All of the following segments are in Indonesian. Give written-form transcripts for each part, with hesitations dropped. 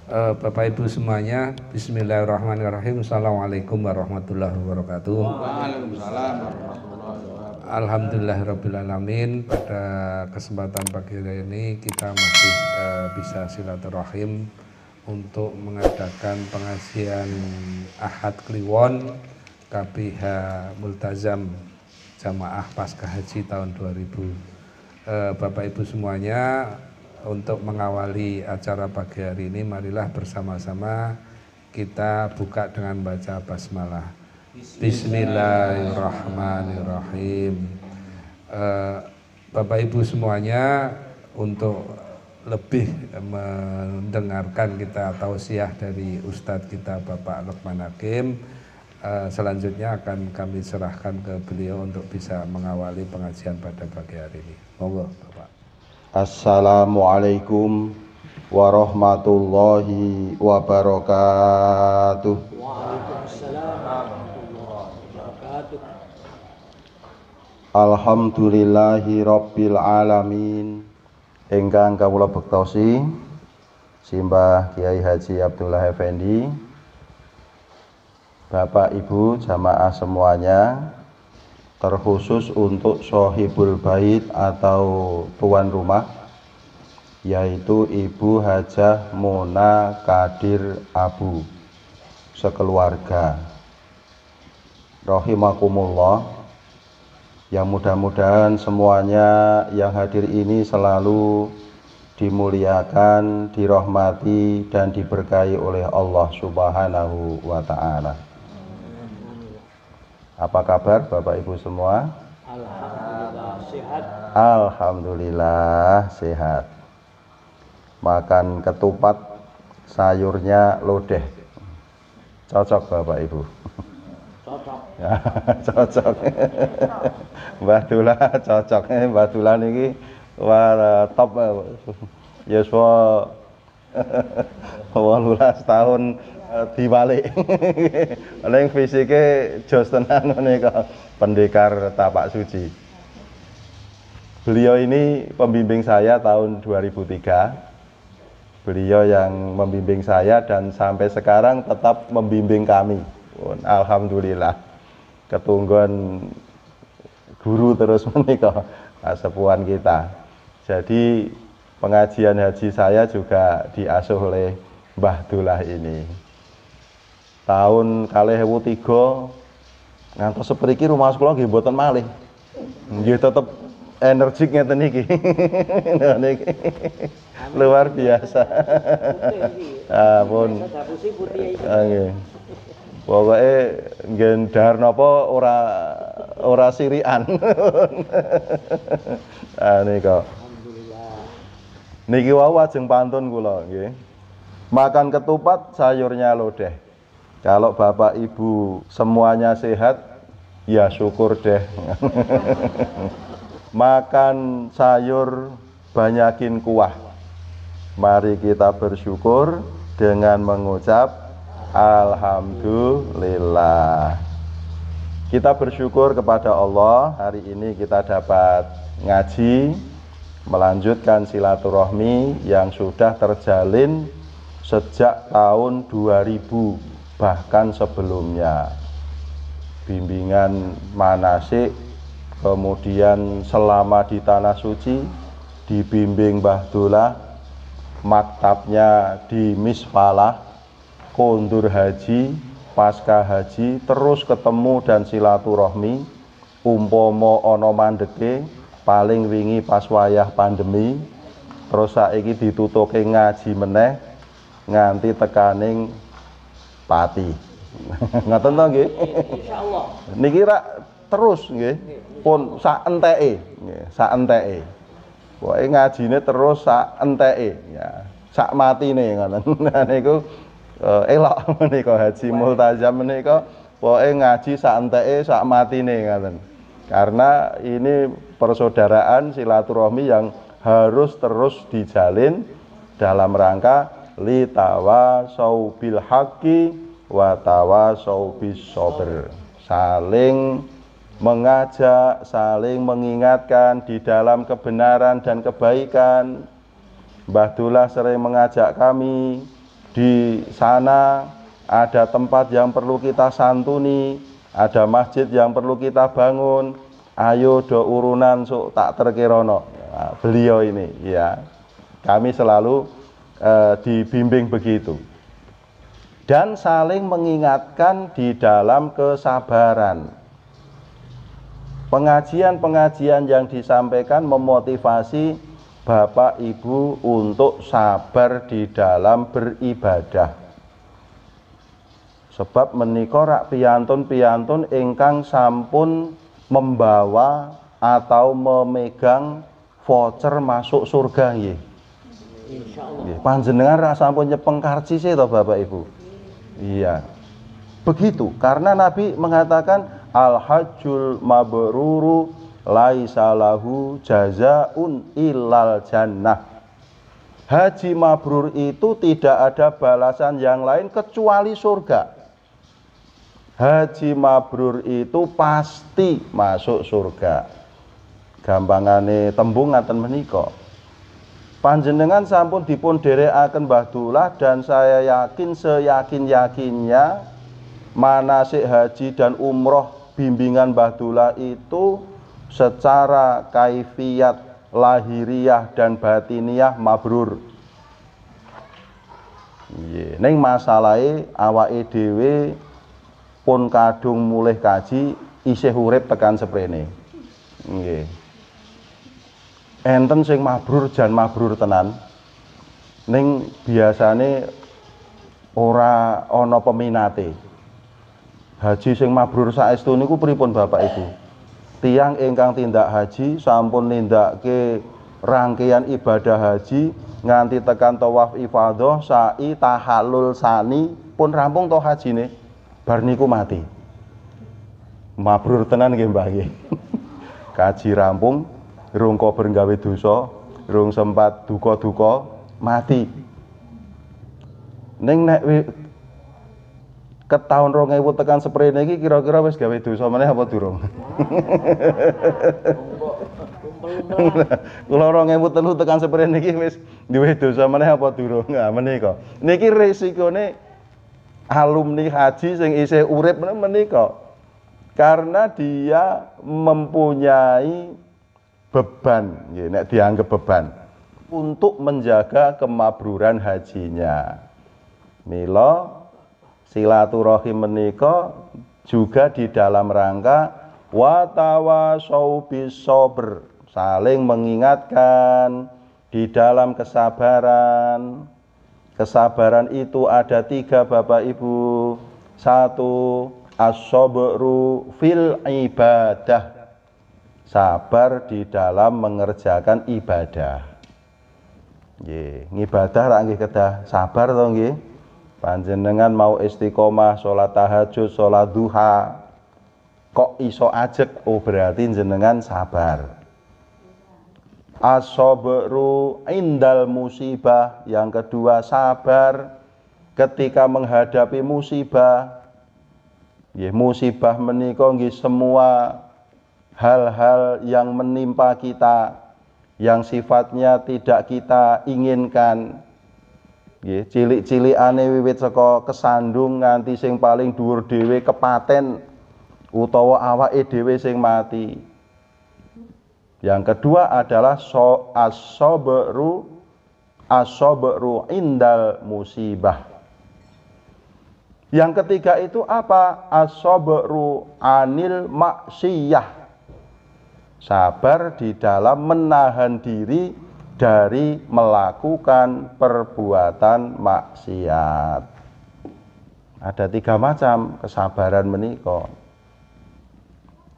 Bapak Ibu semuanya, bismillahirrahmanirrahim. Assalamualaikum warahmatullahi wabarakatuh. Waalaikumsalam warahmatullahi wabarakatuh. Alhamdulillahirrabbilalamin. Pada kesempatan pagi hari ini kita masih bisa silaturahim untuk mengadakan pengajian Ahad Kliwon KBH Multazam Jamaah Pasca Haji tahun 2000. Bapak Ibu semuanya, untuk mengawali acara pagi hari ini, marilah bersama-sama kita buka dengan baca basmalah. Bismillahirrahmanirrahim. Bapak Ibu semuanya, untuk lebih mendengarkan kita tausiah dari Ustadz kita Bapak Lukman Hakim, selanjutnya akan kami serahkan ke beliau untuk bisa mengawali pengajian pada pagi hari ini. Monggo Bapak. Assalamualaikum warahmatullahi wabarakatuh. Waalaikumsalam warahmatullahi wabarakatuh. Alhamdulillahi rabbil alamin. Ingkang kawula bektosi Simbah Kiai Haji Abdullah Effendi, Bapak Ibu jamaah semuanya, terkhusus untuk Sohibul Bait atau tuan rumah, yaitu Ibu Hajah Mona Kadir Abu sekeluarga, rahimakumullah. Yang mudah-mudahan semuanya yang hadir ini selalu dimuliakan, dirahmati dan diberkahi oleh Allah Subhanahu wa ta'ala. Apa kabar Bapak Ibu semua? Alhamdulillah sehat. Alhamdulillah sehat. Makan ketupat, sayurnya lodeh. Cocok Bapak Ibu? Cocok. Ya, cocok. Mbah Dula cocok. Mbah Dula niki wah top. Yuswa 18 tahun diwalik. Ning fisike jos tenan menika, pendekar tapak suci. Beliau ini pembimbing saya tahun 2003. Beliau yang membimbing saya dan sampai sekarang tetap membimbing kami. Alhamdulillah. Ketunggon guru terus menika sepuhan kita. Jadi pengajian haji saya juga diasuh oleh Mbah Dullah ini. Tahun 2003 ngantos sepriki rumah kula nggih mboten malih. Nggih tetep energik ngeten niki. Niki luar biasa. Pun nggih. Pokoke ngendar napa ora sirian. Nika. Alhamdulillah. Niki wau ajeng pantun kula nggih. Makan ketupat, sayurnya lodeh. Kalau Bapak Ibu semuanya sehat, ya syukur deh. Makan sayur, banyakin kuah. Mari kita bersyukur dengan mengucap Alhamdulillah. Kita bersyukur kepada Allah, hari ini kita dapat ngaji, melanjutkan silaturahmi yang sudah terjalin sejak tahun 2000, bahkan sebelumnya. Bimbingan manasik, kemudian selama di Tanah Suci dibimbing Mbah Dullah, maktabnya di Misfalah, kondur haji, pasca haji, terus ketemu dan silaturahmi. Umpomo ono mandeke paling wingi pas wayah pandemi, terus saiki ditutuke ngaji meneh nganti tekaning pati. Ngoten to nggih? Insyaallah. Niki rak terus nggih. Pun sak enteke, nggih, sak enteke. Pokoke ngajine terus sak enteke, ya. Sak matine ngoten. Niku elok menika haji multazam menika pokoke ngaji sak enteke sak matine ngoten. Karena ini persaudaraan silaturahmi yang harus terus dijalin dalam rangka litawasau bil haqqi wa tawasau bis sabr. Saling mengajak, saling mengingatkan di dalam kebenaran dan kebaikan. Mbah Dullah sering mengajak kami di sana ada tempat yang perlu kita santuni, ada masjid yang perlu kita bangun, ayo do urunan sok tak terkirono. Nah, beliau ini ya, kami selalu dibimbing begitu. Dan saling mengingatkan di dalam kesabaran. Pengajian-pengajian yang disampaikan memotivasi Bapak Ibu untuk sabar di dalam beribadah. Sebab menika rak piyantun-piyantun ingkang sampun membawa atau memegang voucher masuk surga nggih. Insyaallah. Panjenengan rak sampun nyepeng karcis to Bapak Ibu. Iya. Begitu, karena Nabi mengatakan al-hajjul mabruru laisa lahu jazaun illal jannah. Haji mabrur itu tidak ada balasan yang lain kecuali surga. Haji mabrur itu pasti masuk surga. Gampangane tembung ngaten menika. Panjenengan sampun dipun dherekaken Mbah Dullah, dan saya yakin seyakin-yakinnya manasik haji dan umroh bimbingan Mbah Dullah itu secara kaifiyat lahiriah dan batiniah mabrur. Nggih, ning masalahe awake dhewe pun kadung mulih kaji isih urip tekan seprene. Nggih. Enten sing mabrur jan mabrur tenan. Ning biasane ora ana peminate. Haji sing mabrur saestu niku pripun Bapak Ibu? Tiang ingkang tindak haji sampun nindakake rangkaian ibadah haji nganti tekan tawaf ifadah, sa'i, tahallul sani pun rampung to hajine. Bar niku mati. Mabrur tenan nggih Mbah nggih. Kaji rampung, rung kober gawe dosa, rung sempat duka-duka, mati. Ning nek ketaun 2000 tekan seprene iki kira-kira wis gawe dosa meneh apa durung? Kula 2003 tekan seprene iki wis duwe dosa meneh apa durung? Nah menika. Niki resikone alumni haji sing isih urip menika. Karena dia mempunyai beban, nggih nek dianggap beban untuk menjaga kemabruran hajinya. Mila silaturahim menika juga di dalam rangka wa tawasau bis sabr, saling mengingatkan di dalam kesabaran. Kesabaran itu ada 3 Bapak Ibu. 1, as-sabru fil ibadah, sabar di dalam mengerjakan ibadah. Nggih, ngibadah rak nggih kedah sabar to nggih. Panjenengan mau istiqomah salat tahajud, salat duha, kok iso ajek, oh berarti jenengan sabar. As-sabru indal musibah, yang kedua sabar ketika menghadapi musibah. Nggih, musibah menika nggih semua hal-hal yang menimpa kita yang sifatnya tidak kita inginkan. Nggih, cilik-cilikane wiwit saka kesandung nganti sing paling dhuwur dhewe kepaten utawa awake dhewe sing mati. Yang kedua adalah as-sabru indal musibah. Yang ketiga itu apa? As-sabru anil maksiyah, sabar di dalam menahan diri dari melakukan perbuatan maksiat. Ada 3 macam kesabaran menika.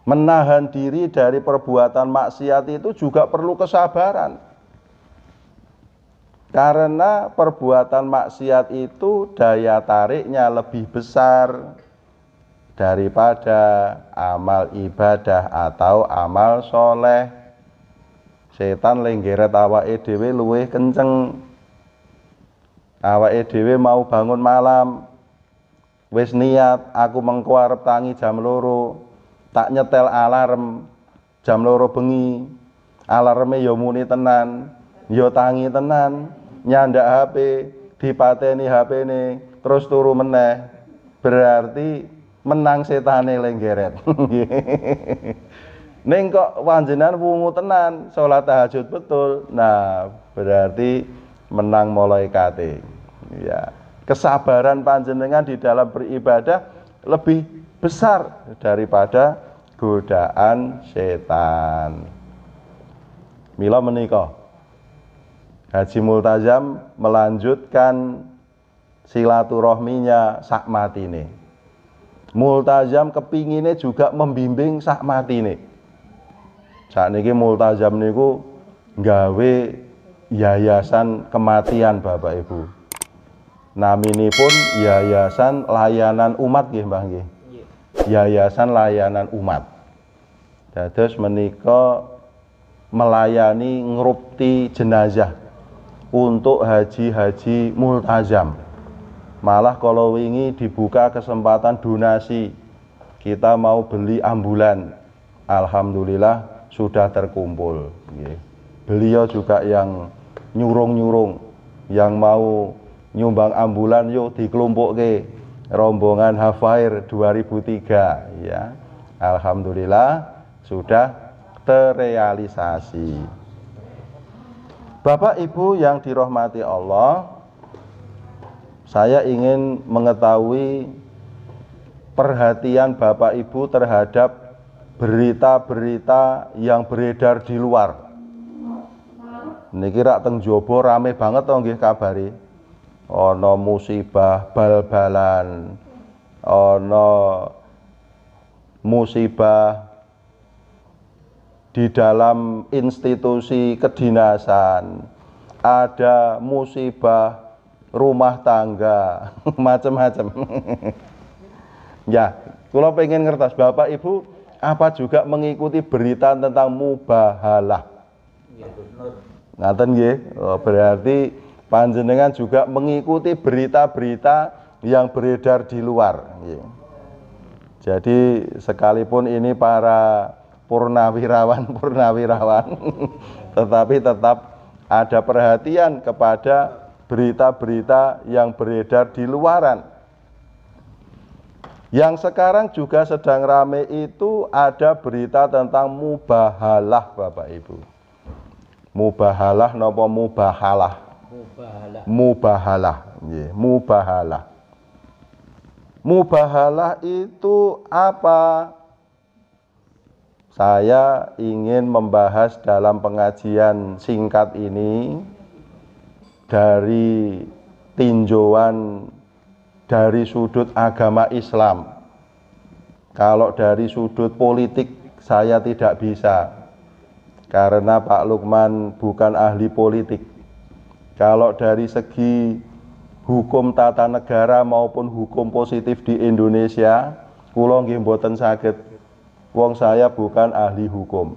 Menahan diri dari perbuatan maksiat itu juga perlu kesabaran. Karena perbuatan maksiat itu daya tariknya lebih besar daripada amal ibadah atau amal soleh. Setan lenggeret awake dhewe luwih kenceng. Awake dhewe mau bangun malam, wis niat aku mengko arep tangi jam 2, tak nyetel alarm jam 2 bengi. Alarme ya muni tenan, ya tangi tenan, nyandak HP, dipateni HP-ne terus turu meneh, berarti menang setane lenggeret. Ning kok panjenengan wungu tenan, salat tahajud betul. Nah, berarti menang malaikate. Ya, kesabaran panjenengan di dalam beribadah lebih besar daripada godaan setan. Mila menika Haji Multazam melanjutkan silaturahminya sak matine. Multazam kepingine juga membimbing sak matine. Sakniki Multazam niku nggawe yayasan kematian Bapak Ibu. Naminipun Yayasan Layanan Umat nggih Mbah nggih. Yayasan Layanan Umat. Dados menika melayani ngrupti jenazah untuk haji-haji multazam. Malah kalau wingi dibuka kesempatan donasi, kita mau beli ambulan, alhamdulillah sudah terkumpul. Beliau juga yang nyurung-nyurung, yang mau nyumbang ambulan yuk dikelumpukke rombongan Hafair 2003 ya. Alhamdulillah sudah terrealisasi. Bapak Ibu yang dirahmati Allah, saya ingin mengetahui perhatian Bapak Ibu terhadap berita-berita yang beredar di luar. Niki rak teng jaba rame banget to nggih kabari. Ana musibah bal-balan, ana musibah di dalam institusi kedinasan, ada musibah rumah tangga, macam-macam. Ya, kalau pengen ngertos Bapak Ibu, apa juga mengikuti berita tentang mubahalah? Ngaten nggih, berarti panjenengan juga mengikuti berita-berita yang beredar di luar. Jadi sekalipun ini para purnawirawan, tetapi tetap ada perhatian kepada berita-berita yang beredar di luaran. Yang sekarang juga sedang rame itu ada berita tentang mubahalah Bapak Ibu. Mubahalah napa mubahalah? Mubahalah. Mubahalah, nggih, mubahalah. Mubahalah itu apa? Saya ingin membahas dalam pengajian singkat ini dari tinjauan dari sudut agama Islam. Kalau dari sudut politik saya tidak bisa, karena Pak Lukman bukan ahli politik. Kalau dari segi hukum tata negara maupun hukum positif di Indonesia, kula nggih mboten saged. Wong saya bukan ahli hukum.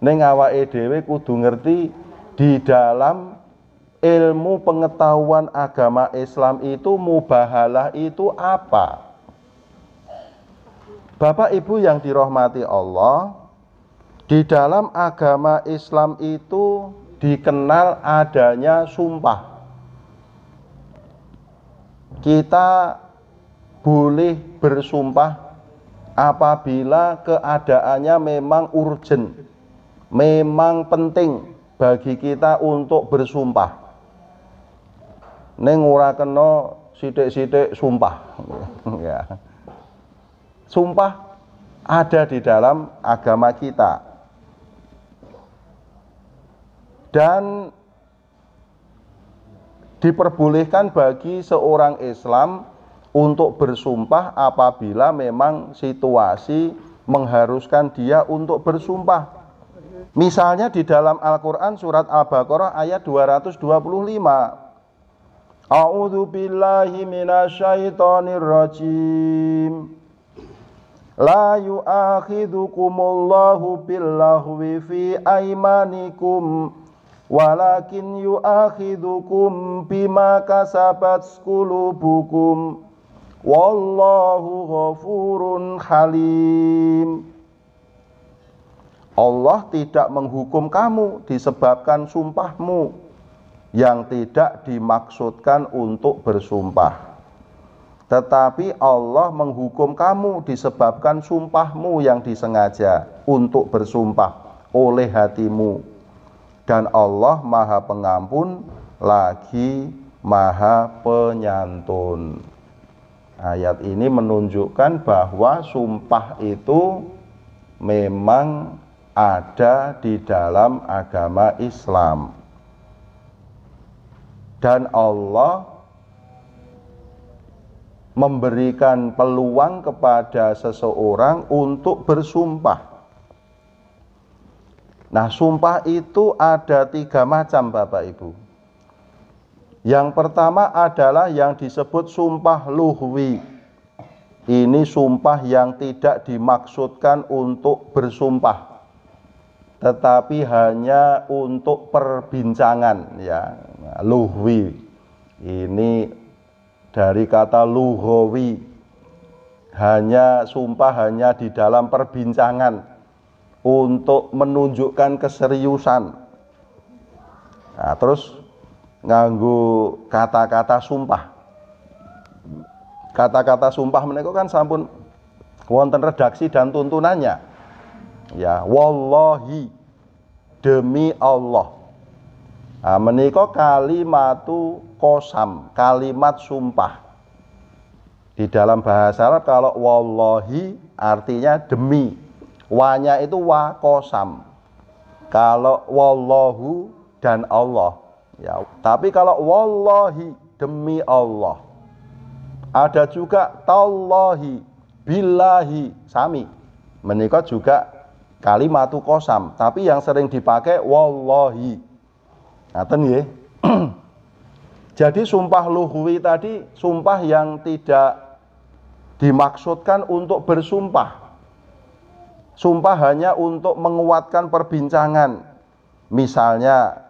Ning awake dhewe kudu ngerti di dalam ilmu pengetahuan agama Islam itu mubahalah itu apa. Bapak Ibu yang dirahmati Allah, di dalam agama Islam itu dikenal adanya sumpah. Kita boleh bersumpah apabila keadaannya memang urgent, memang penting bagi kita untuk bersumpah. Ning ora kena sithik-sithik sumpah. Ya. Sumpah ada di dalam agama kita. Dan diperbolehkan bagi seorang Islam untuk bersumpah apabila memang situasi mengharuskan dia untuk bersumpah. Misalnya di dalam Al-Quran surat Al-Baqarah ayat 225. A'udzu billahi minasyaitonir rajim. La yu'akhidhukumullahu billahwi fi aymanikum walakin yu'akhidhukum bima kasabat qulubukum. Wallahu ghafurun halim. Allah tidak menghukum kamu disebabkan sumpahmu, yang tidak dimaksudkan untuk bersumpah. Tetapi Allah menghukum kamu disebabkan sumpahmu yang disengaja untuk bersumpah oleh hatimu. Dan Allah Maha Pengampun lagi Maha Penyantun. Ayat ini menunjukkan bahwa sumpah itu memang ada di dalam agama Islam. Dan Allah memberikan peluang kepada seseorang untuk bersumpah. Nah, sumpah itu ada 3 macam Bapak Ibu. Yang pertama adalah yang disebut sumpah lughwi. Ini sumpah yang tidak dimaksudkan untuk bersumpah, tetapi hanya untuk perbincangan, ya. Lughwi ini dari kata lughawi, hanya sumpah hanya di dalam perbincangan untuk menunjukkan keseriusan. Nah, terus nganggo kata-kata sumpah. Kata-kata sumpah menika kan sampun wonten redaksi dan tuntunannya. Ya, wallahi, demi Allah. Nah, menika kalimatu qasam, kalimat sumpah. Di dalam bahasa Arab kalau wallahi artinya demi. Wa-nya itu wa qasam. Kalau wallahu dan Allah, ya. Tapi kalau wallahi, demi Allah. Ada juga tallahi, billahi, sami. Menika juga kalimatu qasam, tapi yang sering dipakai wallahi. Ngaten nggih. Jadi sumpah lughwi tadi sumpah yang tidak dimaksudkan untuk bersumpah. Sumpah hanya untuk menguatkan perbincangan. Misalnya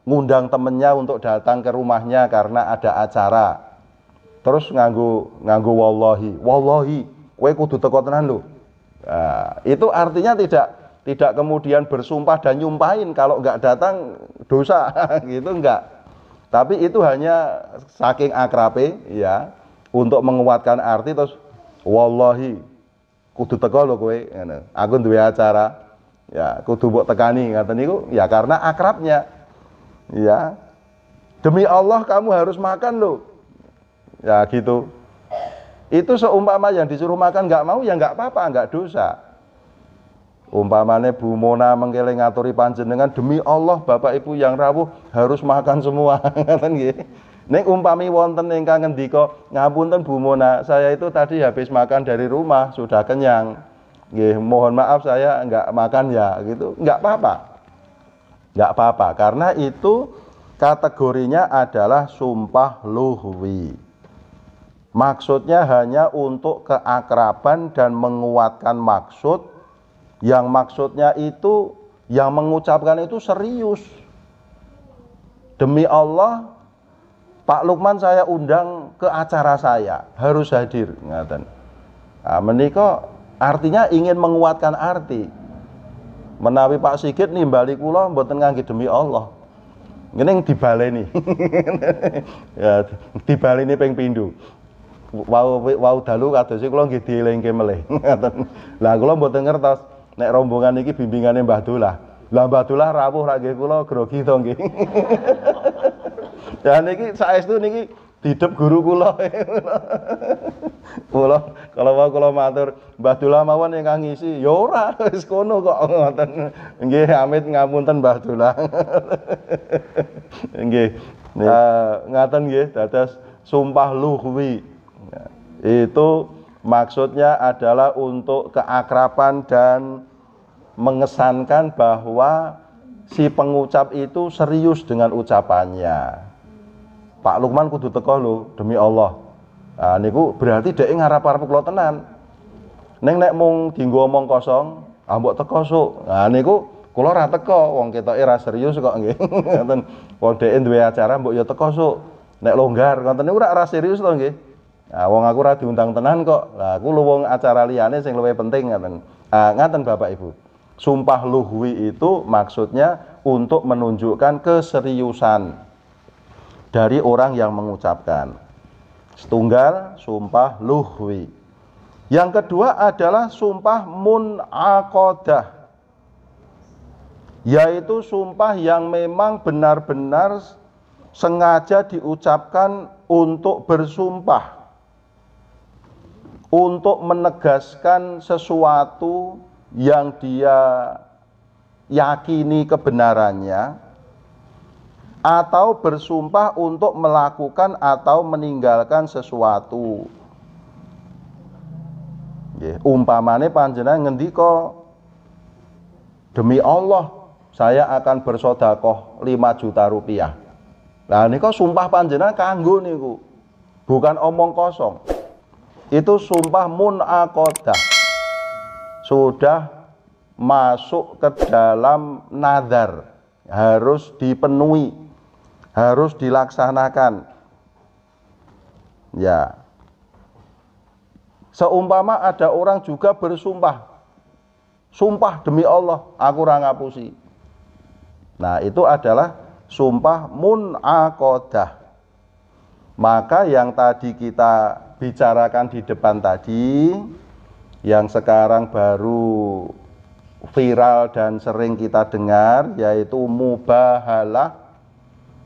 ngundang temennya untuk datang ke rumahnya karena ada acara. Terus nganggo wallahi. Wallahi, kowe kudu teko tenan lho. Nah, itu artinya tidak kemudian bersumpah dan nyumpahin kalau enggak datang dosa gitu, enggak. Tapi itu hanya saking akrabe, ya, untuk menguatkan arti. Terus wallahi kudu teko lho kowe ngono. Aku duwe acara, ya, kudu mbok tekani ngaten niku, ya karena akrabnya. Ya. Demi Allah kamu harus makan lho. Ya gitu. Itu seumpama yang disuruh makan nggak mau, ya nggak apa-apa, nggak dosa. Umpamane Bu Mona mengkele ngaturi panjenengan, demi Allah Bapak Ibu yang rawuh harus makan semua. Ngoten nggih. Nek umpami wonten ingkang ngendika, ngapunten Bu Mona, saya itu tadi habis makan dari rumah, sudah kenyang. Nggih, mohon maaf saya nggak makan ya, gitu. Nggak apa-apa. Nggak apa-apa, karena itu kategorinya adalah sumpah lughwi. Maksudnya hanya untuk keakraban dan menguatkan maksud, yang maksudnya itu, yang mengucapkan itu serius. Demi Allah, Pak Lukman saya undang ke acara saya, harus hadir. Ngaten. Nah, menika artinya ingin menguatkan arti. Menawi Pak Sigit nimbali kula mboten ngangge demi Allah. Ngene dibaleni. Ya, dibaleni ping pindho. Wau dalu kados kula nggih dielingke melih. Lah kula mboten ngertos nek rombongan iki bimbingane Mbah Dolah. Lah Mbah Dolah rawuh ra nggih kula grogi to nggih. Ya niki saestu niki didep guru kula. Kula kalau wau kula matur Mbah Dolah mawon ingkang ngisi, ya ora wis kono kok ngoten. Nggih amit ngapunten Mbah Dolah. Nggih. Ngaten nggih dados sumpah lughwi. Itu maksudnya adalah untuk keakraban dan mengesankan bahwa si pengucap itu serius dengan ucapannya. Pak Lukman kudu teko lho demi Allah. Nah, niku berarti dhek ngarep-arep kula tenan. Ning nek mung dienggo omong kosong, mbok teko sok. Nah niku kula ora teko, wong ketoke ra serius kok nggih. Ngoten. Wong dhek duwe acara mbok ya teko sok. Nek longgar ngoten niku ora serius to nggih. Nah, wong aku ora diundang tenan kok. Lah aku luwung acara liyane sing luwih penting ngaten. Ngaten Bapak Ibu. Sumpah lughwi itu maksudnya untuk menunjukkan keseriusan. dari orang yang mengucapkan. Setunggal sumpah lughwi. Yang kedua adalah sumpah munaqadah, yaitu sumpah yang memang benar-benar sengaja diucapkan untuk bersumpah, untuk menegaskan sesuatu yang dia yakini kebenarannya, atau bersumpah untuk melakukan atau meninggalkan sesuatu. Umpamane panjenengan ngendika, demi Allah saya akan bersedekah 5 juta rupiah. Nah nika sumpah panjenengan kanggo niku, bukan omong kosong. Itu sumpah munaqadah, sudah masuk ke dalam nazar, harus dipenuhi, harus dilaksanakan. Ya. Seumpama ada orang juga bersumpah, sumpah demi Allah aku ora ngapusi. Nah, itu adalah sumpah munaqadah. Maka yang tadi kita bicarakan di depan tadi, yang sekarang baru viral dan sering kita dengar, yaitu mubahalah,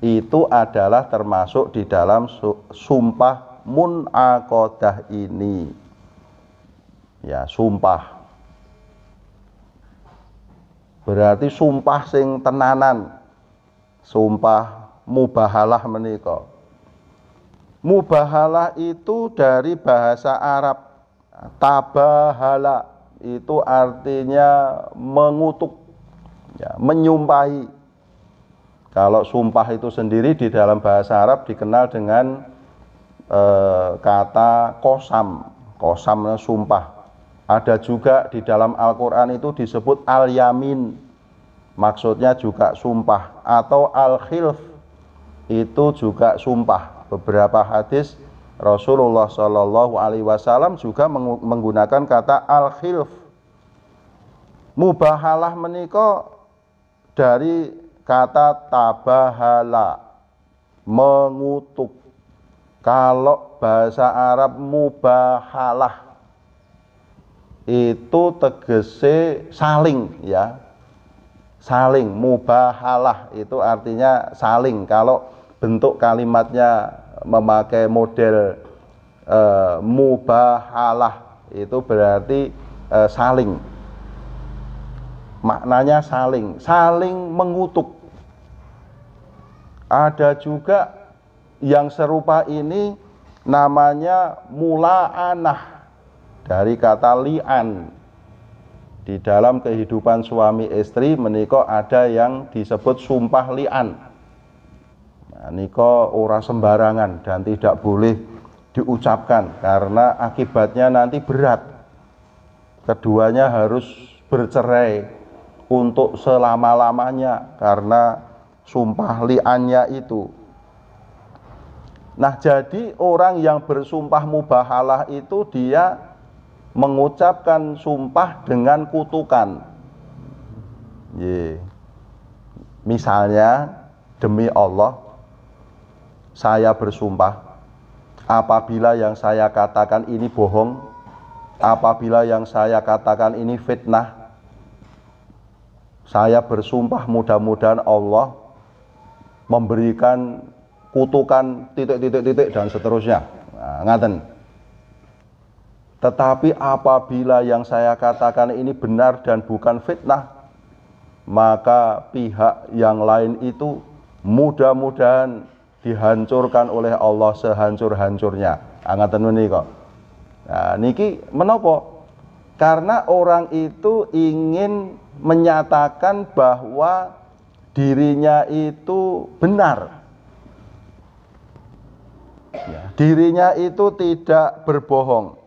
itu adalah termasuk di dalam sumpah munaqadah ini. Ya, sumpah berarti sumpah sing tenanan, sumpah mubahalah menika. Mubahalah itu dari bahasa Arab tabahala, itu artinya mengutuk, ya, menyumpahi. Kalau sumpah itu sendiri di dalam bahasa Arab dikenal dengan kata qasam, qasamnya sumpah. Ada juga di dalam Al-Quran itu disebut al-yamin, maksudnya juga sumpah, atau al-khilf, itu juga sumpah. Beberapa hadis Rasulullah SAW juga menggunakan kata al-khilf. Mubahalah menika dari kata tabahala, mengutuk. Kalau bahasa Arab mubahalah itu tegese saling, ya, saling. Mubahalah itu artinya saling. Kalau bentuk kalimatnya memakai model mubahalah, itu berarti saling, maknanya saling, saling mengutuk. Ada juga yang serupa ini namanya mula'anah, dari kata li'an. Di dalam kehidupan suami istri menika ada yang disebut sumpah li'an. Nah, nika ora sembarangan dan tidak boleh diucapkan karena akibatnya nanti berat. Keduanya harus bercerai untuk selama-lamanya karena sumpah li'annya itu. Nah, jadi orang yang bersumpah mubahalah itu dia mengucapkan sumpah dengan kutukan. Misalnya, demi Allah saya bersumpah, apabila yang saya katakan ini bohong, apabila yang saya katakan ini fitnah, saya bersumpah mudah-mudahan Allah memberikan kutukan titik-titik dan seterusnya. Nah, ngaten. Tetapi apabila yang saya katakan ini benar dan bukan fitnah, maka pihak yang lain itu mudah-mudahan dihancurkan oleh Allah sehancur-hancurnya. Ngaten menika. Nah, niki menapa? Karena orang itu ingin menyatakan bahwa dirinya itu benar. Ya, dirinya itu tidak berbohong.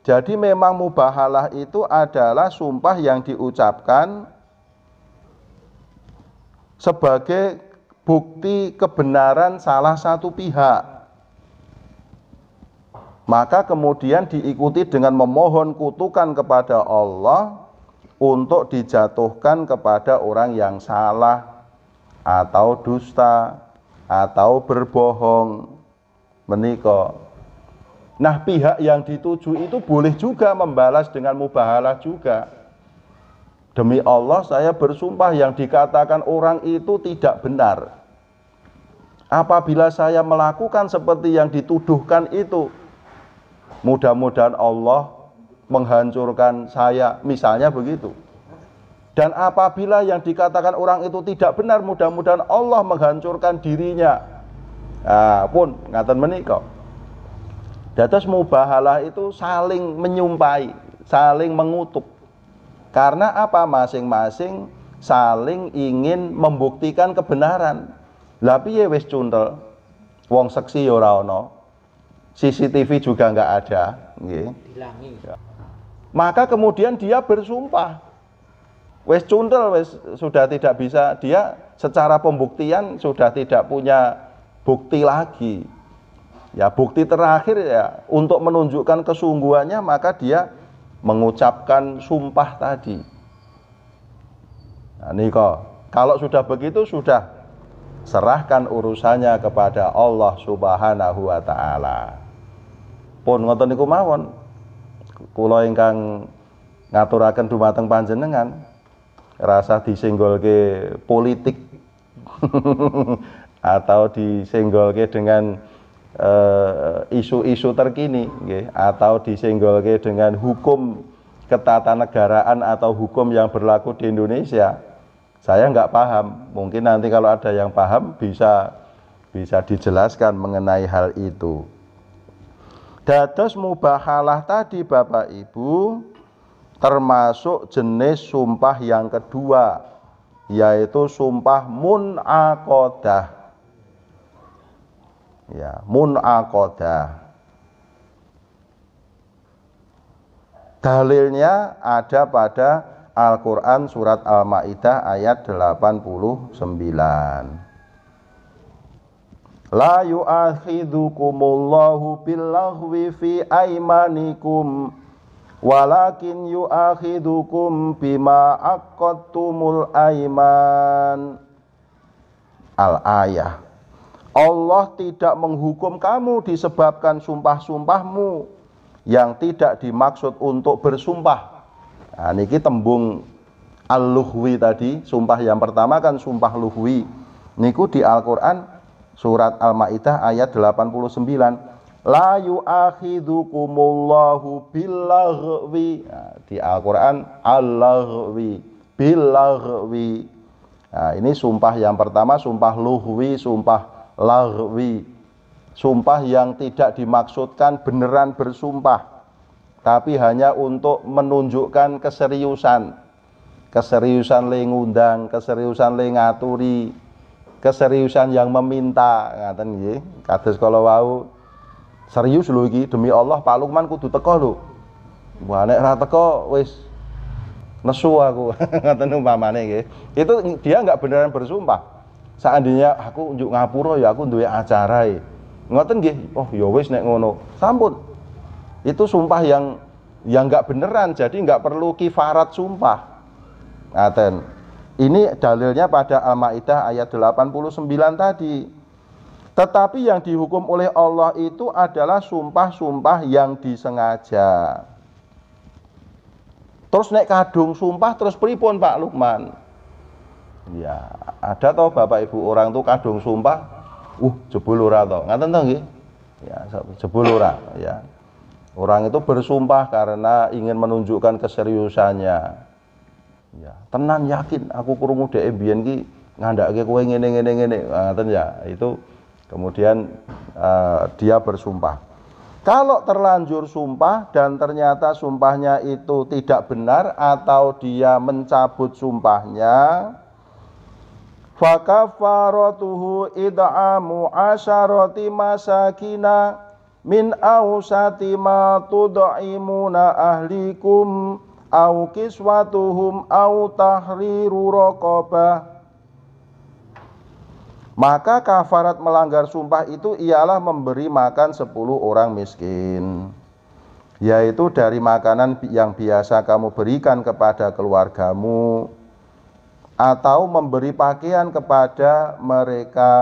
Jadi memang mubahalah itu adalah sumpah yang diucapkan sebagai bukti kebenaran salah satu pihak. Maka kemudian diikuti dengan memohon kutukan kepada Allah untuk dijatuhkan kepada orang yang salah atau dusta atau berbohong menika. Nah, pihak yang dituju itu boleh juga membalas dengan mubahalah juga. Demi Allah saya bersumpah yang dikatakan orang itu tidak benar. Apabila saya melakukan seperti yang dituduhkan itu, mudah-mudahan Allah menghancurkan saya, misalnya begitu. Dan apabila yang dikatakan orang itu tidak benar, mudah-mudahan Allah menghancurkan dirinya. Pun ngaten menika. Dados mubahalah itu saling menyumpahi, saling mengutuk. Karena apa? Masing-masing saling ingin membuktikan kebenaran. Lah piye wis cuntel, wong seksi ya ora ana, CCTV juga enggak ada, nggih. Dilangi. Maka kemudian dia bersumpah. Wis cuntel, wis sudah tidak bisa, dia secara pembuktian sudah tidak punya bukti lagi. Ya, bukti terakhir ya untuk menunjukkan kesungguhannya, maka dia mengucapkan sumpah tadi. Nah, nika, kalau sudah begitu sudah serahkan urusannya kepada Allah Subhanahu wa taala. Pun ngoten niku mawon. Kula ingkang ngaturaken dumateng panjenengan, rasa disenggolke politik atau disenggolke dengan isu-isu terkini nggih, atau disenggolke dengan hukum ketatanegaraan atau hukum yang berlaku di Indonesia, saya nggak paham. Mungkin nanti kalau ada yang paham bisa dijelaskan mengenai hal itu. Dados mubahalah tadi Bapak Ibu termasuk jenis sumpah yang kedua, yaitu sumpah munaqadah. Ya, munaqadah. Dalilnya ada pada Al-Qur'an surat Al-Maidah ayat 89. La yu'akhidukumullahu billaghwi fi aimanikum walakin yu'akhidukum bima aqadtumul aiman. Al-ayah. Allah tidak menghukum kamu disebabkan sumpah-sumpahmu yang tidak dimaksud untuk bersumpah. Nah, niki tembung al-lughwi tadi, sumpah yang pertama kan sumpah lughwi. Niku di Al-Qur'an surat Al-Maidah ayat 89. La yu'akhidukumullahu billaghwi. Nah, di Al-Qur'an al-laghwi, billaghwi. Nah, ini sumpah yang pertama, sumpah lughwi, sumpah laghwi. Sumpah yang tidak dimaksudkan beneran bersumpah, tapi hanya untuk menunjukkan keseriusan. Keseriusan le ngundang, keseriusan le ngaturi, keseriusan yang meminta, ngaten nggih. Kados kala wau, serius lho iki demi Allah Pak Lukman kudu teko lho. Wah nek ora teko wis nesu aku. Ngaten umpamane nggih. Itu dia enggak beneran bersumpah. Seandainya aku njuk ngapura ya aku duwe acara ngoten nggih. Oh ya wis nek ngono. Sampun. Itu sumpah yang enggak beneran, jadi enggak perlu kifarat sumpah. Ngaten. Ini dalilnya pada Al-Maidah ayat 89 tadi. Tetapi yang dihukum oleh Allah itu adalah sumpah-sumpah yang disengaja. Terus nek kadung sumpah terus pripun Pak Lukman? Ya, ada toh Bapak Ibu orang tuh kadung sumpah, jebul ora toh. Ngaten toh nggih? Ya, jebul ora, ya. Orang itu bersumpah karena ingin menunjukkan keseriusannya. Ya, tenan yakin aku krungu dhek mbiyen ki ngandhake kowe ngene. Ngaten ya. Itu kemudian dia bersumpah. Kalau terlanjur sumpah dan ternyata sumpahnya itu tidak benar atau dia mencabut sumpahnya, fakafaratuhu id'amu asyarati masakina min awsati ma tud'imuna ahlikum au kiswatuhum au tahriru raqabah. Maka kafarat melanggar sumpah itu ialah memberi makan 10 orang miskin, yaitu dari makanan yang biasa kamu berikan kepada keluargamu, atau memberi pakaian kepada mereka,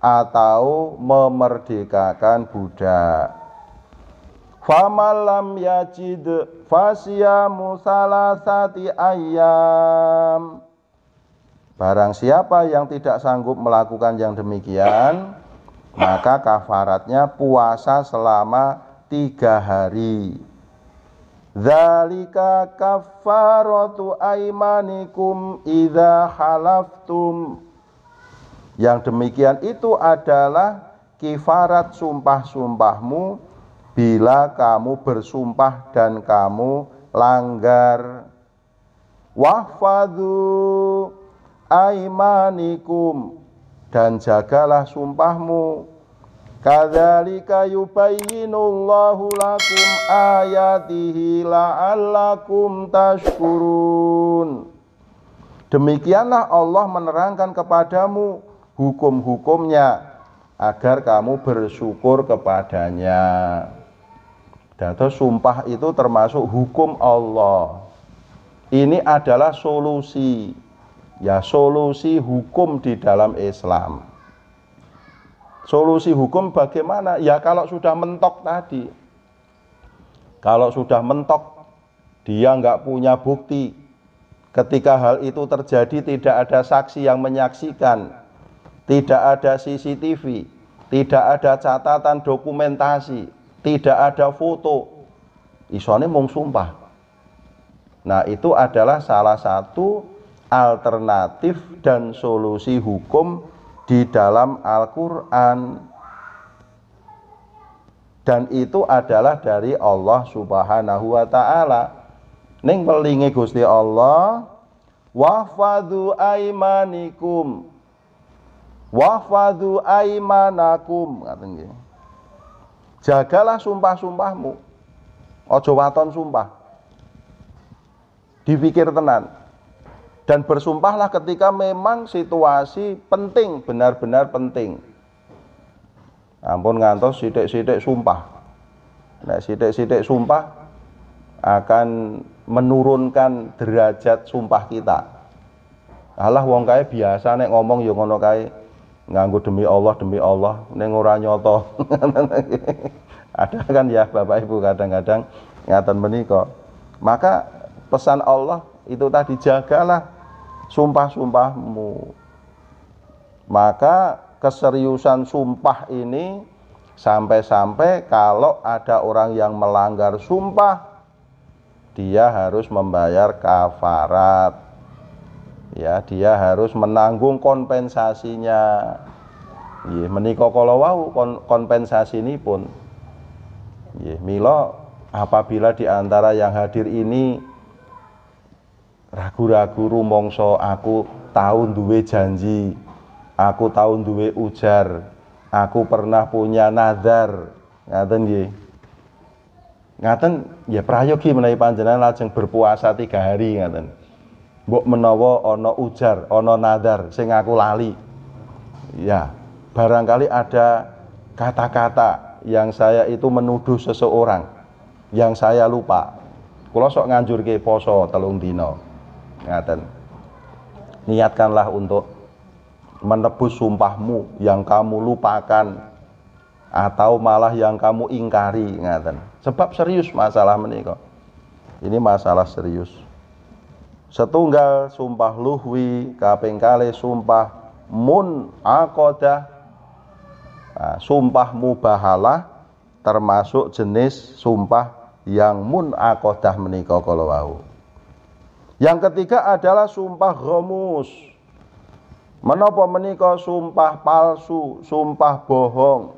atau memerdekakan budak. Famalam yajid fasyamu salasati ayyam. Barang siapa yang tidak sanggup melakukan yang demikian, maka kafaratnya puasa selama 3 hari. Dzalika kafaratu aimanikum idza halaftum. Yang demikian itu adalah kifarat sumpah-sumpahmu bila kamu bersumpah dan kamu langgar. Wahfadzu aimanikum, dan jagalah sumpahmu. Kadzalika yubayyinullahu lakum ayatihi la'allakum tashkurun. Demikianlah Allah menerangkan kepadamu hukum-hukumnya agar kamu bersyukur kepadanya. Dan sumpah itu termasuk hukum Allah. Ini adalah solusi. Ya, solusi hukum di dalam Islam. Solusi hukum bagaimana? Ya kalau sudah mentok tadi. Kalau sudah mentok, dia nggak punya bukti. Ketika hal itu terjadi tidak ada saksi yang menyaksikan, tidak ada CCTV, tidak ada catatan dokumentasi, tidak ada foto. Isone mung sumpah. Nah, itu adalah salah satu alternatif dan solusi hukum di dalam Al-Quran, dan itu adalah dari Allah Subhanahu wa ta'ala. Ning welinge Gusti Allah, wahfadzu aimanikum, wahfadzu aimanakum, ngaten nggih. Jagalah sumpah-sumpahmu, aja waton sumpah, dipikir tenan. Dan bersumpahlah ketika memang situasi penting, benar-benar penting. Ampun ngantos sithik-sithik sumpah. Nah, sithik-sithik sumpah akan menurunkan derajat sumpah kita. Alah wong kae biasa nek ngomong ya ngono kae, nganggo demi Allah, ning ora nyoto. Ada kan ya Bapak Ibu kadang-kadang ngaten menika. Maka pesan Allah itu tadi, jagalah sumpah-sumpahmu. Maka keseriusan sumpah ini sampai-sampai kalau ada orang yang melanggar sumpah, dia harus membayar kafarat. Ya, dia harus menanggung kompensasinya. Nggih, menika kala wau kompensasinipun. Nggih, mila apabila di antara yang hadir ini ragu-ragu rumangsa aku tahu duwe janji, aku tahu duwe ujar, aku pernah punya nazar, ngaten nggih. Ngaten ya prayogi menawi panjenengan lajeng berpuasa 3 hari ngaten. Mbok menawa ana ujar, ana nazar sing aku lali. Ya, barangkali ada kata-kata yang saya itu menuduh seseorang yang saya lupa. Kula sok nganjurke poso 3 dina. Ngaten. Niatkanlah untuk menebus sumpahmu yang kamu lupakan atau malah yang kamu ingkari, ngaten. Sebab serius masalah menika. Ini masalah serius. Setunggal sumpah luhwi, kaping kalih sumpah munaqadah. Nah, sumpah mubahalah termasuk jenis sumpah yang munaqadah menika kala wau. Yang ketiga adalah sumpah ghamus. Menapa menika sumpah palsu, sumpah bohong.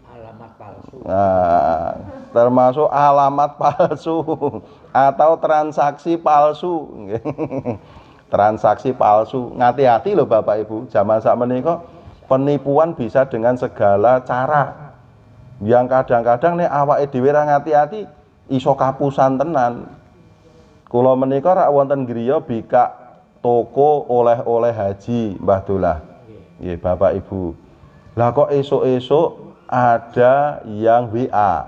Alamat palsu. Nah, termasuk alamat palsu atau transaksi palsu. Transaksi palsu. Ngati-hati loh Bapak Ibu, zaman sak menika penipuan bisa dengan segala cara. Yang kadang-kadang nek awake dhewe ra ngati-hati iso kapusan tenan. Kula menika rak wonten griya bikak toko oleh-oleh haji Mbah Dolah. Nggih Bapak Ibu. Lah kok esuk-esuk ada yang WA.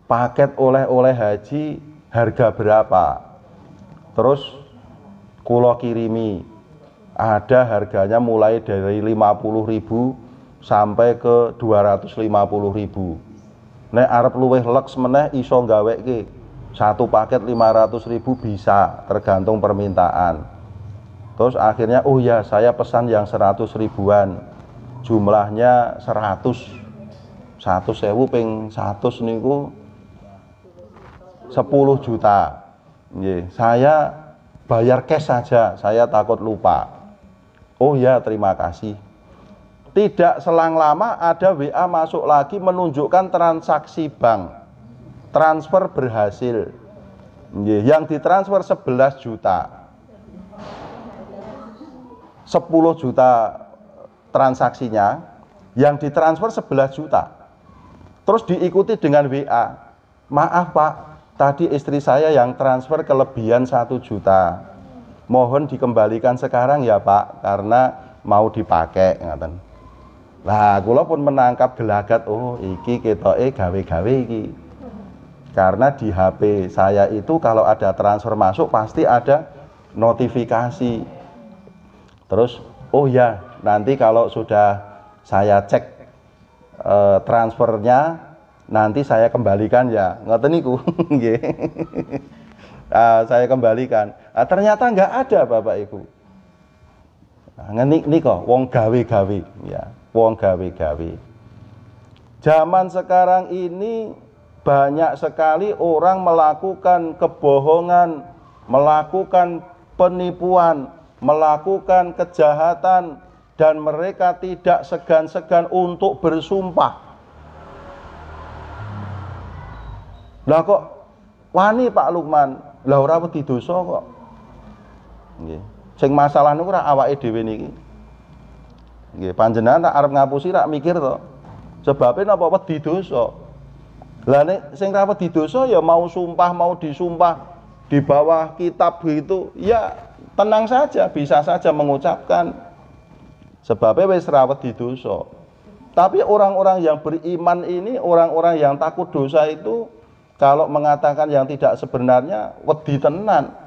Paket oleh-oleh haji harga berapa? Terus kula kirimi. ada harganya mulai dari 50.000 sampai ke 250.000. Nek arep luwih leks meneh iso gaweke satu paket 500.000 bisa, tergantung permintaan. Terus akhirnya oh ya saya pesan yang 100 ribuan, jumlahnya 100.000 ping 100 niku 10 juta. Nggih, saya bayar cash saja, saya takut lupa. Oh ya, terima kasih. Tidak selang lama ada WA masuk lagi menunjukkan transaksi bank. Transfer berhasil. Nggih, yang ditransfer 11 juta. 10 juta transaksinya, yang ditransfer 11 juta. Terus diikuti dengan WA. Maaf Pak, tadi istri saya yang transfer kelebihan 1 juta. Mohon dikembalikan sekarang ya Pak, karena mau dipakai ngaten. Lah kula pun menangkap gelagat, oh iki ketoke gawe-gawe iki. Karena di HP saya itu kalau ada transfer masuk pasti ada notifikasi. Terus oh ya, nanti kalau sudah saya cek transfernya nanti saya kembalikan ya. Ngoten niku nggih. Saya kembalikan. Ternyata nggak ada Bapak Ibu. Nih kok wong gawe-gawe ya. Wong gawe-gawe. Zaman sekarang ini banyak sekali orang melakukan kebohongan, melakukan penipuan, melakukan kejahatan, dan mereka tidak segan-segan untuk bersumpah. Lah kok wani Pak Lukman, lah ora wedi dosa kok. Nggih. Sing masalah niku ora awake dhewe niki. Nggih, panjenengan rak arep ngapusi rak mikir to. Sebabe napa wedi dosa. Lah nek sing ra wedi dosa ya mau sumpah, mau disumpah di bawah kitab gitu, ya tenang saja, bisa saja mengucapkan. Sebabnya wis ra wedi dosa. Tapi orang-orang yang beriman ini, orang-orang yang takut dosa itu kalau mengatakan yang tidak sebenarnya wedi tenan.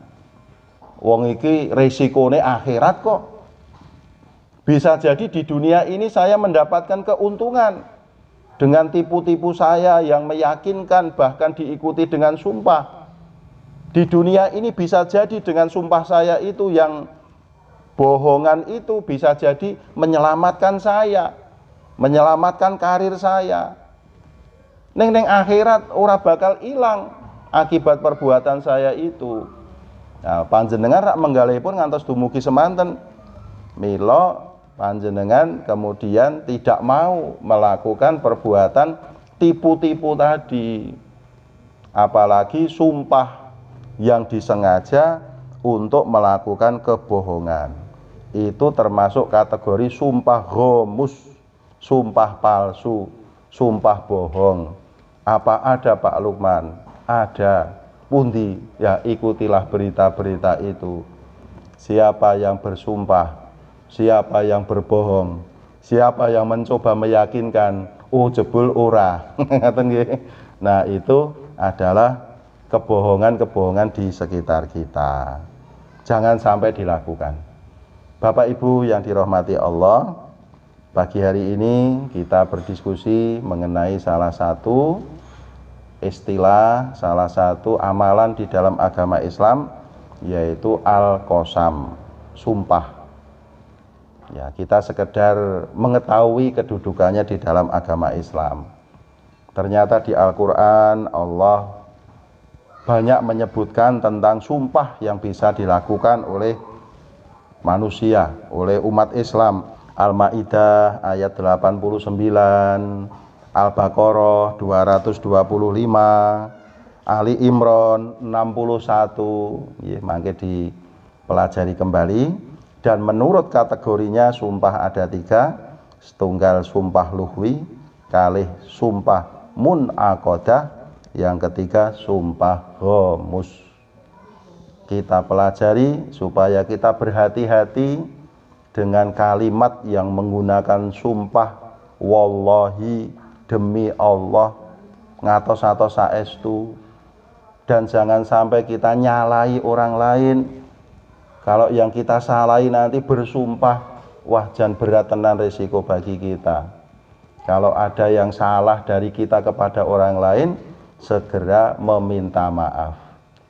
Wong iki resikone akhirat kok. Bisa jadi di dunia ini saya mendapatkan keuntungan dengan tipu-tipu saya yang meyakinkan bahkan diikuti dengan sumpah. Di dunia ini bisa jadi dengan sumpah saya itu yang bohongan itu bisa jadi menyelamatkan saya, menyelamatkan karir saya. Neng akhirat ora bakal hilang akibat perbuatan saya itu. Nah, panjenengan rak menggalihipun ngantos dumugi semanten. Mila panjenengan kemudian tidak mau melakukan perbuatan tipu-tipu tadi. Apalagi sumpah yang disengaja untuk melakukan kebohongan. Itu termasuk kategori sumpah ghamus, sumpah palsu, sumpah bohong. Apa ada Pak Lukman? Ada. Pundi? Ya ikutilah berita-berita itu. Siapa yang bersumpah, siapa yang berbohong, siapa yang mencoba meyakinkan, oh jebul ora. Nah itu adalah kebohongan-kebohongan di sekitar kita. Jangan sampai dilakukan. Bapak Ibu yang dirahmati Allah, pagi hari ini kita berdiskusi mengenai salah satu istilah, salah satu amalan di dalam agama Islam, yaitu al-qasam, sumpah. Ya, kita sekedar mengetahui kedudukannya di dalam agama Islam. Ternyata di Al-Quran Allah banyak menyebutkan tentang sumpah yang bisa dilakukan oleh manusia, oleh umat Islam. Al-Maidah ayat 89, Al-Baqarah 225, Ali Imran 61, ya, mangke dipelajari kembali. Dan menurut kategorinya sumpah ada 3, setunggal sumpah luhwi, kalih sumpah munaqadah, yang ketiga sumpah ghamus. Kita pelajari supaya kita berhati-hati dengan kalimat yang menggunakan sumpah wallahi, demi Allah, ngatos-atos saestu. Dan jangan sampai kita nyalai orang lain Kalau yang kita salahi nanti bersumpah, wah jan berat tenan resiko bagi kita. Kalau ada yang salah dari kita kepada orang lain, segera meminta maaf.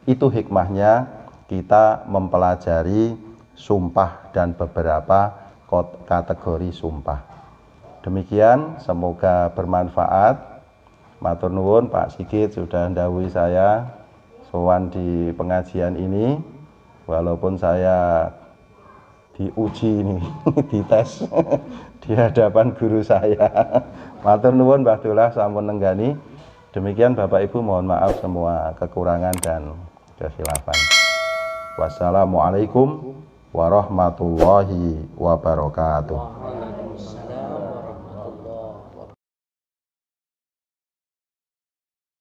Itu hikmahnya kita mempelajari sumpah dan beberapa kategori sumpah. Demikian, semoga bermanfaat. Matur nuwun Pak Sigit sudah ndhawuhi saya sowan di pengajian ini, walaupun saya diuji ini, dites di hadapan guru saya. Matur nuwun Mbah Dullah sampun nenggani. Demikian Bapak Ibu, mohon maaf semua kekurangan dan kekhilafan. Wassalamualaikum warahmatullahi wabarakatuh.